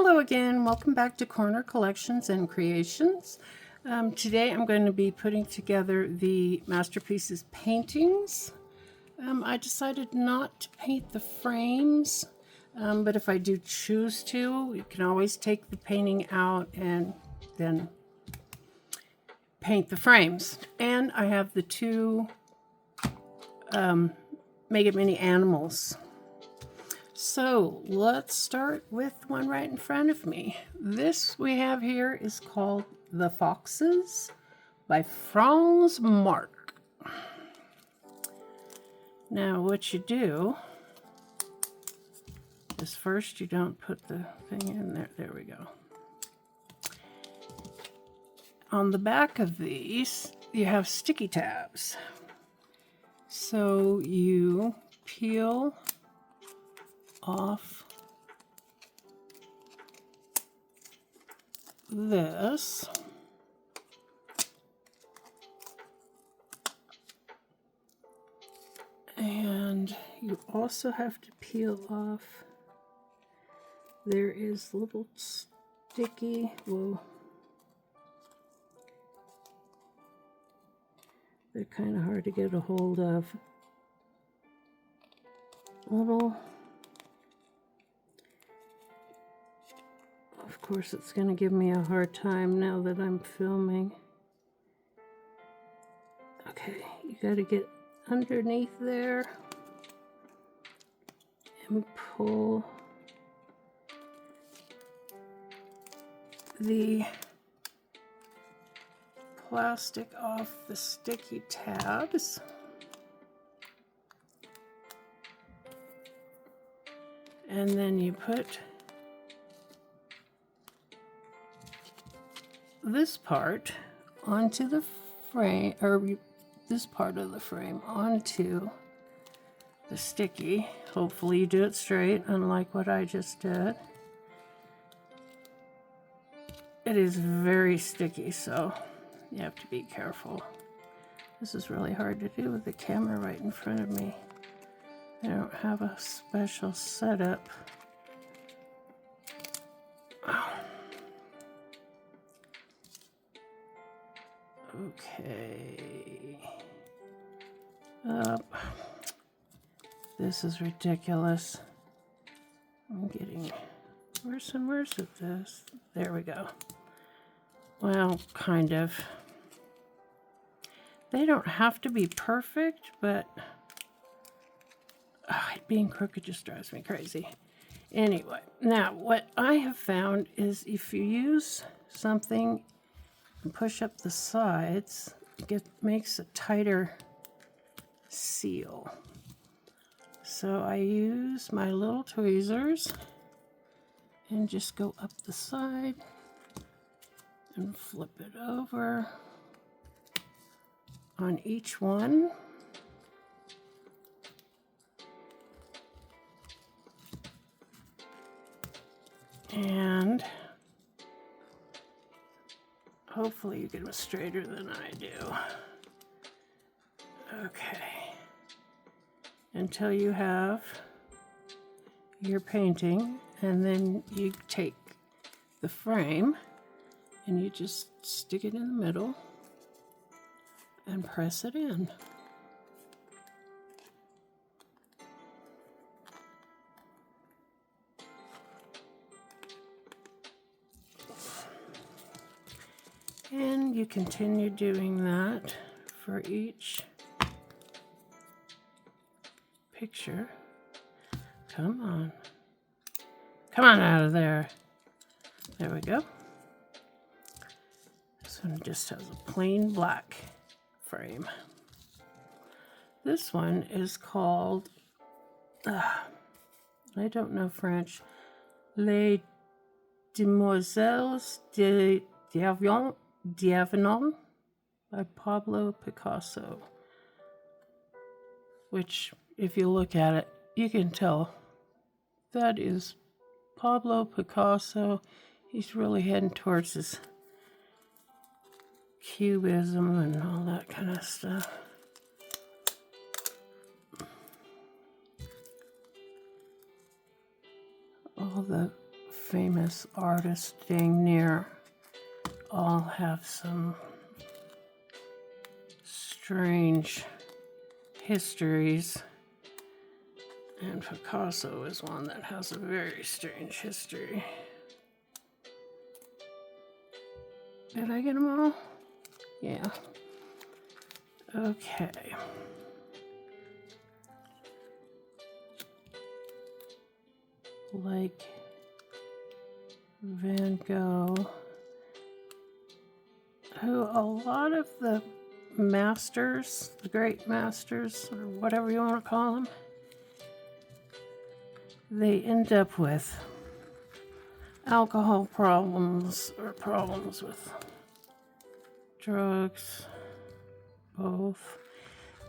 Hello again, welcome back to Corner Collections and Creations. Today I'm going to be putting together the Masterpieces paintings. I decided not to paint the frames, but if I do choose to, you can always take the painting out and then paint the frames. And I have the two Make It Mini animals. So let's start with one right in front of me. This we have here is called The Foxes by Franz Marc. Now what you do is first you don't put the thing in there. There we go. On the back of these you have sticky tabs. So you peel off this and you also have to peel off, there is little sticky, whoa, they're kind of hard to get a hold of, little. Of course, it's going to give me a hard time now that I'm filming. Okay, you got to get underneath there and pull the plastic off the sticky tabs. And then you put this part onto the frame, or this part of the frame onto the sticky. Hopefully you do it straight, unlike what I just did. It is very sticky, so you have to be careful. This is really hard to do with the camera right in front of me. I don't have a special setup. Okay. This is ridiculous. I'm getting worse and worse at this. There we go. Well, kind of. They don't have to be perfect, but being crooked just drives me crazy. Anyway, now what I have found is if you use something and push up the sides, it makes a tighter seal. So I use my little tweezers and just go up the side and flip it over on each one. And hopefully you get it straighter than I do. Okay. Until you have your painting, and then you take the frame and you just stick it in the middle and press it in. And you continue doing that for each picture. Come on. Come on out of there. There we go. This one just has a plain black frame. This one is called, I don't know French, Les Demoiselles de D'Avenant by Pablo Picasso, which if you look at it, you can tell that is Pablo Picasso. He's really heading towards his cubism and all that kind of stuff. All the famous artists dang near all have some strange histories. And Picasso is one that has a very strange history. Did I get them all? Yeah. Okay. Like Van Gogh, who a lot of the masters, the great masters, or whatever you want to call them, they end up with alcohol problems or problems with drugs, both.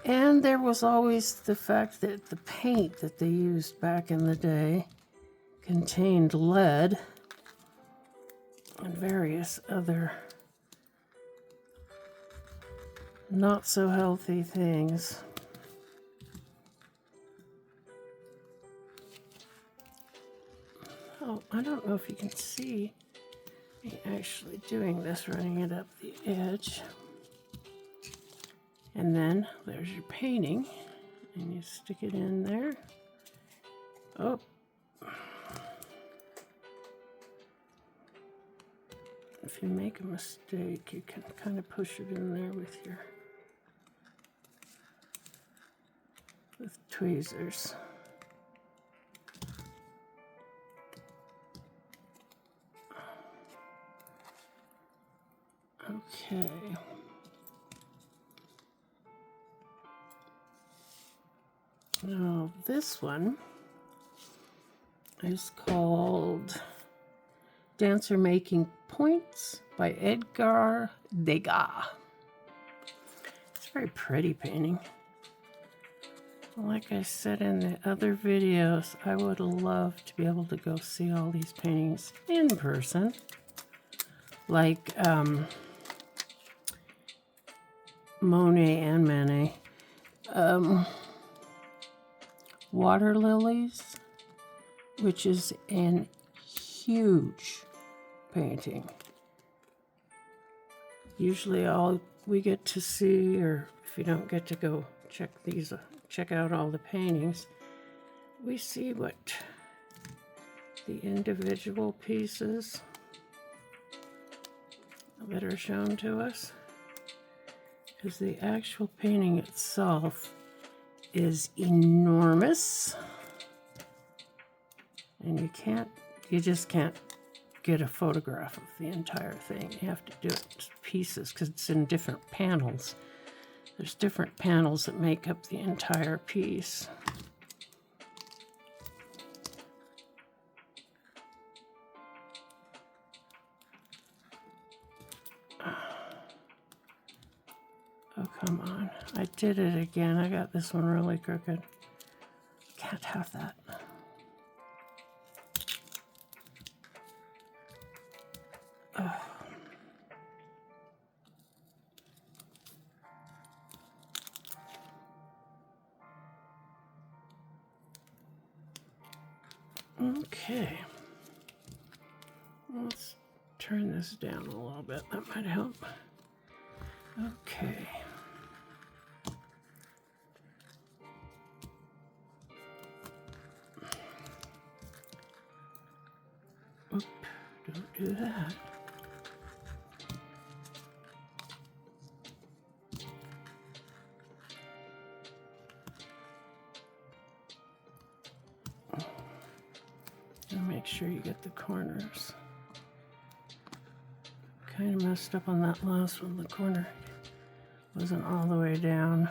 And there was always the fact that the paint that they used back in the day contained lead and various other not so healthy things. Oh, I don't know if you can see me actually doing this, running it up the edge. And then there's your painting, and you stick it in there. Oh. If you make a mistake, you can kind of push it in there with tweezers. Okay. Now this one is called Dancer Making Points by Edgar Degas. It's a very pretty painting. Like I said in the other videos, I would love to be able to go see all these paintings in person. Like Monet and Manet. Water Lilies, which is an huge painting. Usually all we get to see, or if you don't get to go check out all the paintings, we see what the individual pieces that are shown to us, because the actual painting itself is enormous, and you just can't get a photograph of the entire thing. You have to do it in pieces because it's in different panels. There's different panels that make up the entire piece. Oh, come on. I did it again. I got this one really crooked. Can't have that. Oh. Okay. Let's turn this down a little bit. That might help. Okay. Oop, don't do that. And make sure you get the corners. Kind of messed up on that last one. The corner wasn't all the way down.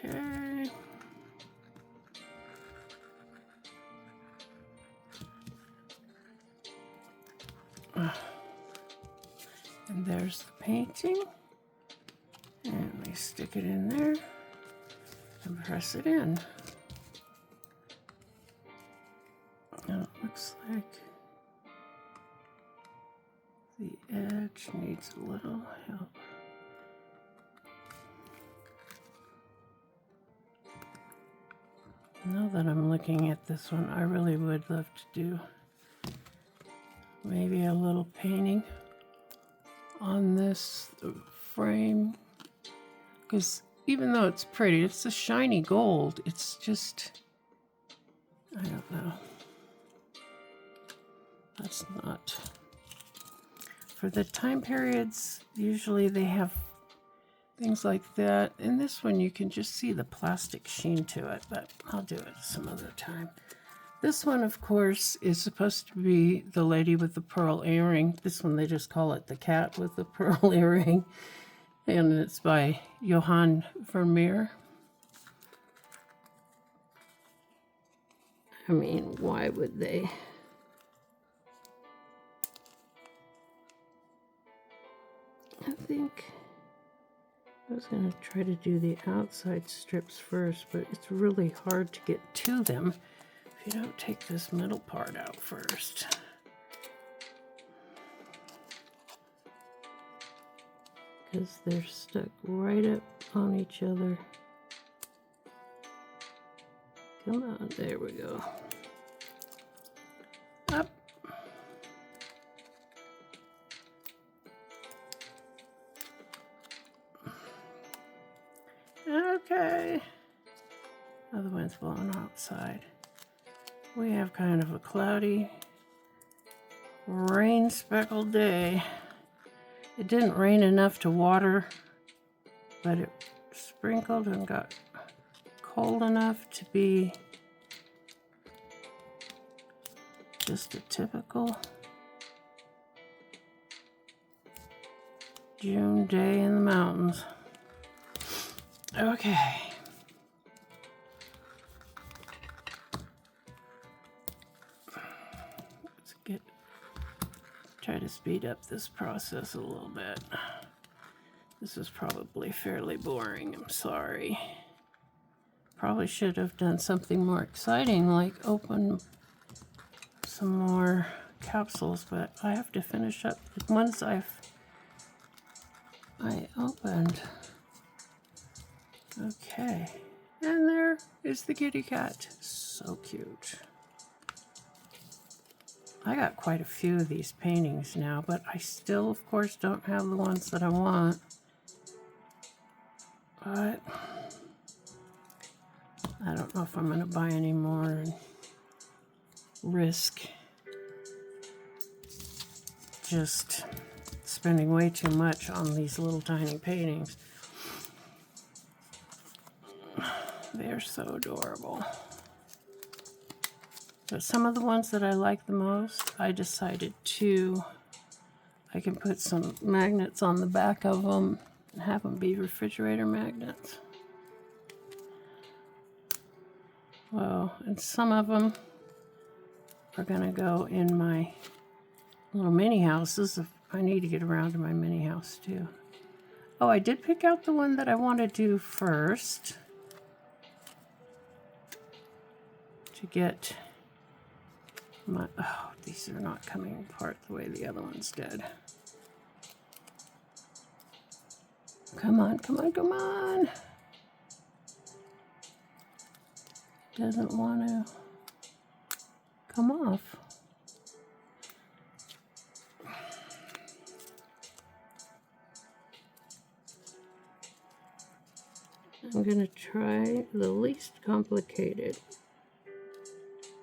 Okay. And there's the painting. And we stick it in there and press it in. Now it looks like the edge needs a little help. Now that I'm looking at this one, I really would love to do maybe a little painting on this frame, because even though it's pretty, it's a shiny gold. It's just, I don't know. That's not. For the time periods, usually they have things like that. In this one, you can just see the plastic sheen to it, but I'll do it some other time. This one, of course, is supposed to be the lady with the pearl earring. This one, they just call it the cat with the pearl earring. And it's by Johann Vermeer. I mean, why would they? I think I was going to try to do the outside strips first, but it's really hard to get to them if you don't take this middle part out first. Because they're stuck right up on each other. Come on, there we go. Up. Okay. Other one's blowing outside. We have kind of a cloudy, rain-speckled day. It didn't rain enough to water, but it sprinkled and got cold enough to be just a typical June day in the mountains. Okay. Let's try to speed up this process a little bit. This is probably fairly boring, I'm sorry. Probably should have done something more exciting, like open some more capsules, but I have to finish up the ones I opened. Okay, and there is the kitty cat. So cute. I got quite a few of these paintings now, but I still, of course, don't have the ones that I want. But I don't know if I'm going to buy any more and risk just spending way too much on these little tiny paintings. They're so adorable. But some of the ones that I like the most, I decided I can put some magnets on the back of them and have them be refrigerator magnets. Well, and some of them are going to go in my little mini houses if I need to get around to my mini house too. Oh, I did pick out the one that I want to do first to get my, oh, these are not coming apart the way the other ones did. Come on, come on, come on. Doesn't want to come off. I'm going to try the least complicated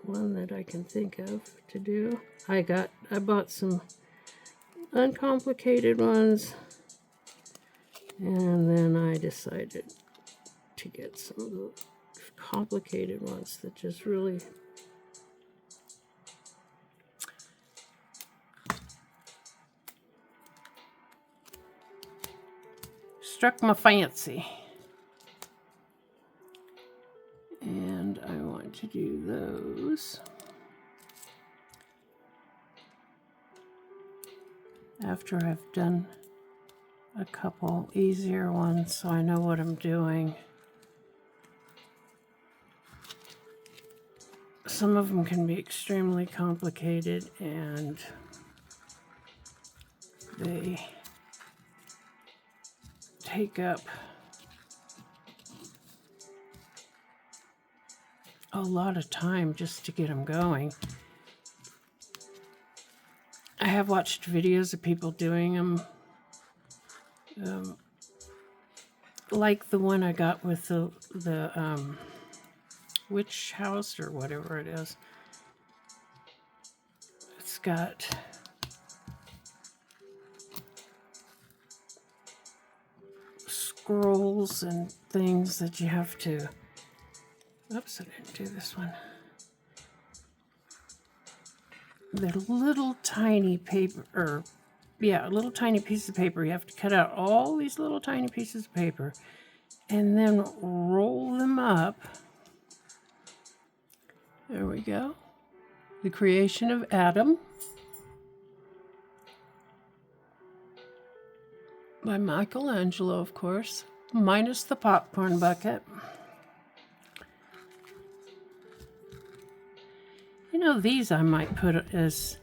one that I can think of to do. I bought some uncomplicated ones, and then I decided to get some of the complicated ones that just really struck my fancy. And I want to do those after I've done a couple easier ones so I know what I'm doing. Some of them can be extremely complicated and they take up a lot of time just to get them going. I have watched videos of people doing them, like the one I got with the witch house or whatever it is. It's got scrolls and things that you have to. Oops, I didn't do this one. They're little tiny paper, or yeah, a little tiny piece of paper. You have to cut out all these little tiny pieces of paper and then roll them up. There we go. The Creation of Adam by Michelangelo, of course, minus the popcorn bucket. You know, these I might put as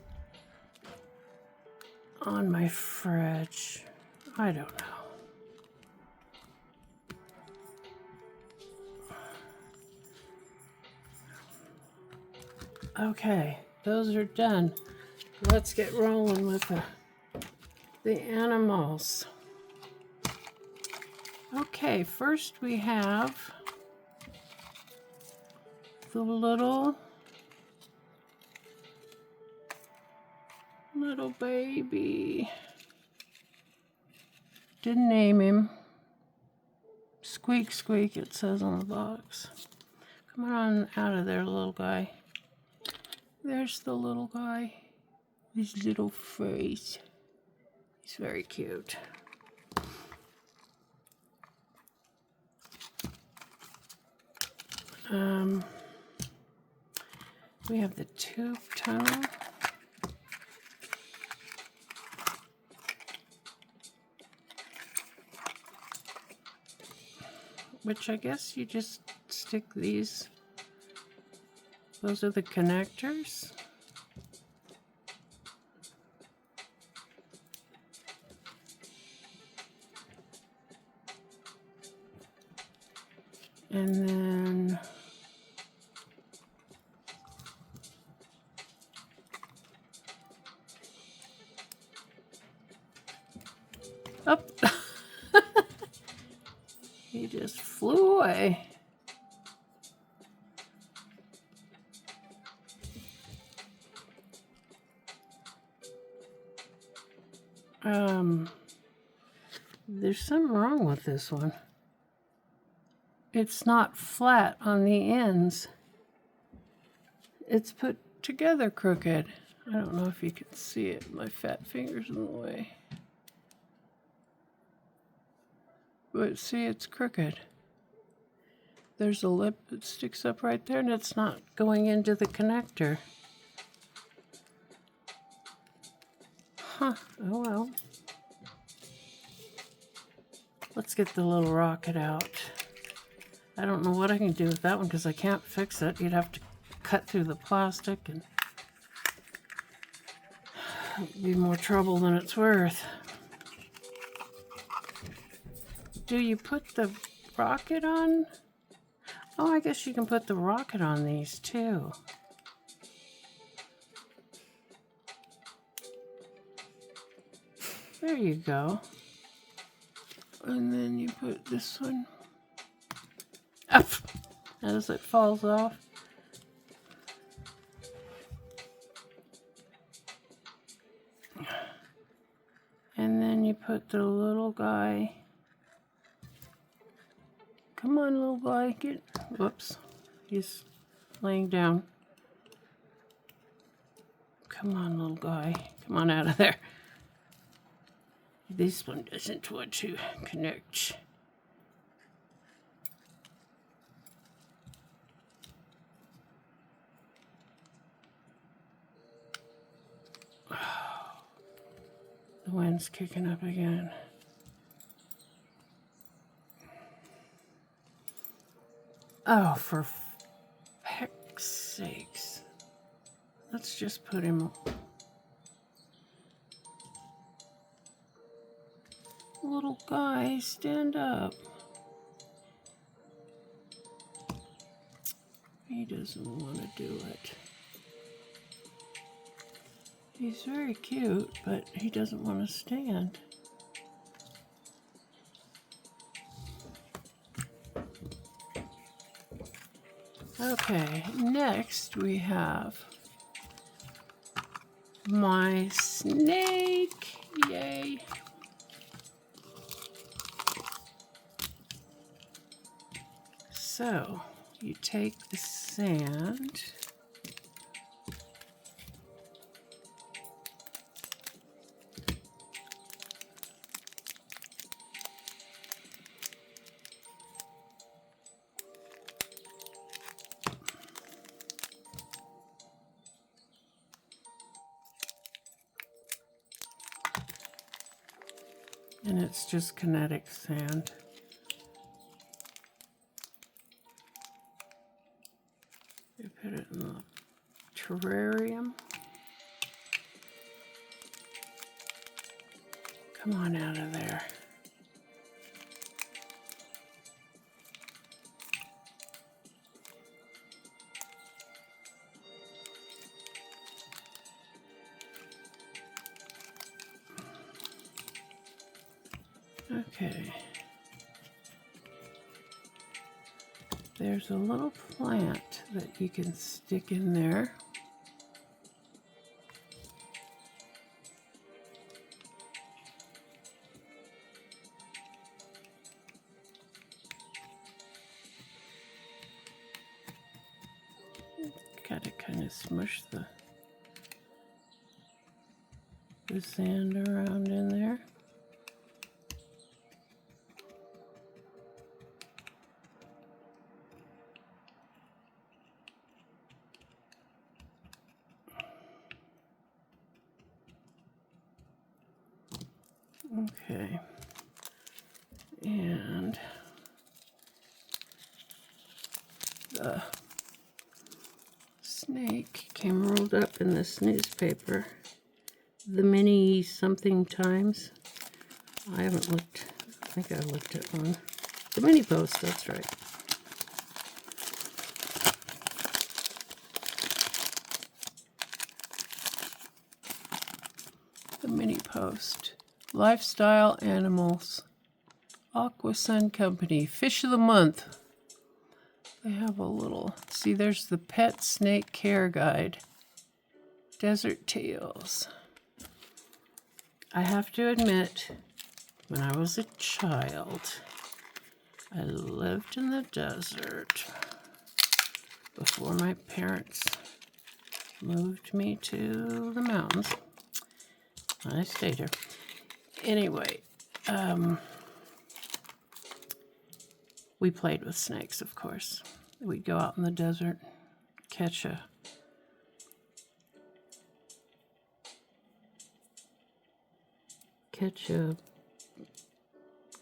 on my fridge. I don't know. Okay, those are done. Let's get rolling with the animals. Okay, first we have the little baby. Didn't name him. Squeak, squeak, it says on the box. Come on out of there, little guy. There's the little guy. His little face. He's very cute. We have the tube tunnel. Which I guess you just stick these. Those are the connectors. And then up. He just flew away. There's something wrong with this one. It's not flat on the ends. It's put together crooked. I don't know if you can see it. My fat finger's in the way. But see, it's crooked. There's a lip that sticks up right there, and it's not going into the connector. Huh, oh well. Let's get the little rocket out. I don't know what I can do with that one because I can't fix it. You'd have to cut through the plastic and it'd be more trouble than it's worth. Do you put the rocket on? Oh, I guess you can put the rocket on these too. There you go. And then you put this one up as it falls off. And then you put the little guy. Come on, little guy, get, whoops, he's laying down. Come on, little guy, come on out of there. This one doesn't want to connect. The wind's kicking up again. Oh, for heck's sakes. Let's just put him. Little guy, stand up. He doesn't want to do it. He's very cute, but he doesn't want to stand. Okay, next we have my snake. Yay. So you take the sand, and it's just kinetic sand. You put it in the terrarium. Come on out of there. Okay. There's a little plant that you can stick in there. Gotta kind of smush the sand around in there. Okay, and the snake came rolled up in this newspaper, the Mini Something Times. I haven't looked, I think I looked at one. The Mini Post, that's right. The Mini Post. Lifestyle Animals. Aqua Sun Company. Fish of the Month. They have a little, see there's the Pet Snake Care Guide. Desert Tales. I have to admit, when I was a child, I lived in the desert before my parents moved me to the mountains. I stayed here. Anyway, we played with snakes, of course. We'd go out in the desert, catch a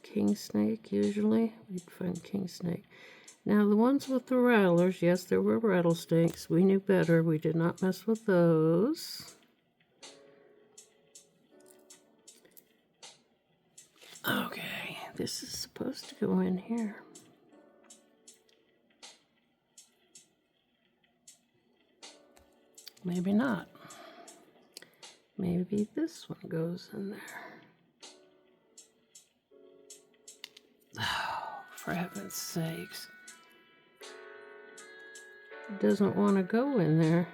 king snake, usually. We'd find king snake. Now, the ones with the rattlers, yes, there were rattlesnakes. We knew better. We did not mess with those. Okay, this is supposed to go in here. Maybe not. Maybe this one goes in there. Oh, for heaven's sakes. It doesn't want to go in there.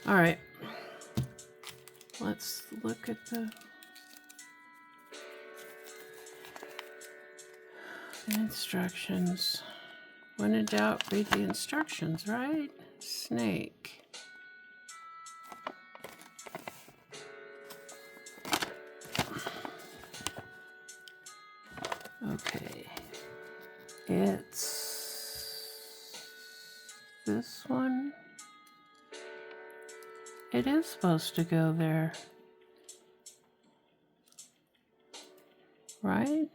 All right. Let's look at the instructions. When in doubt, read the instructions, right? Snake. Okay. It's this one. It is supposed to go there, right?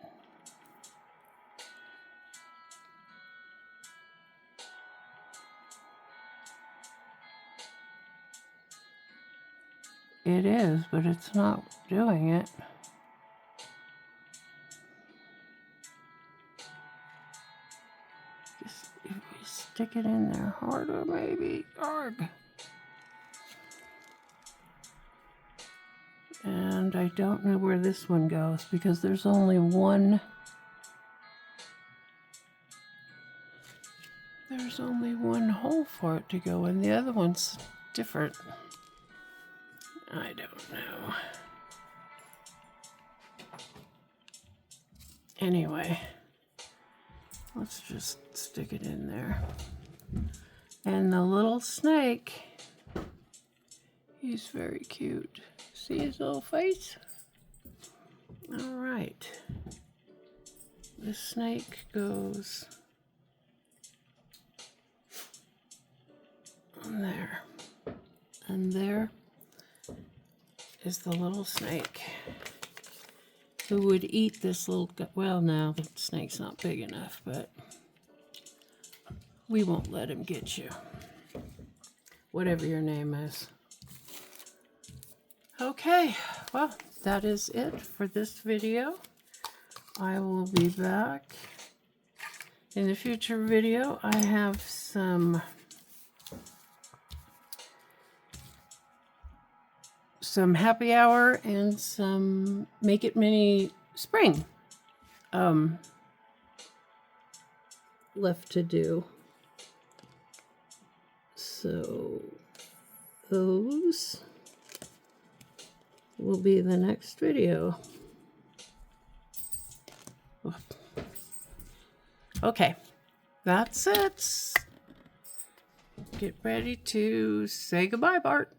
It is, but it's not doing it. stick it in there harder, maybe. Arg. And I don't know where this one goes because there's only one. There's only one hole for it to go in. The other one's different. I don't know. Anyway, let's just stick it in there. And the little snake, he's very cute. See his little face? All right. The snake goes there. And there is the little snake who would eat this little, well, now the snake's not big enough, but we won't let him get you. Whatever your name is. Okay, well, that is it for this video. I will be back in the future video. I have some happy hour and some Make It Mini Spring left to do. So those will be the next video. Okay, that's it. Get ready to say goodbye, Bart.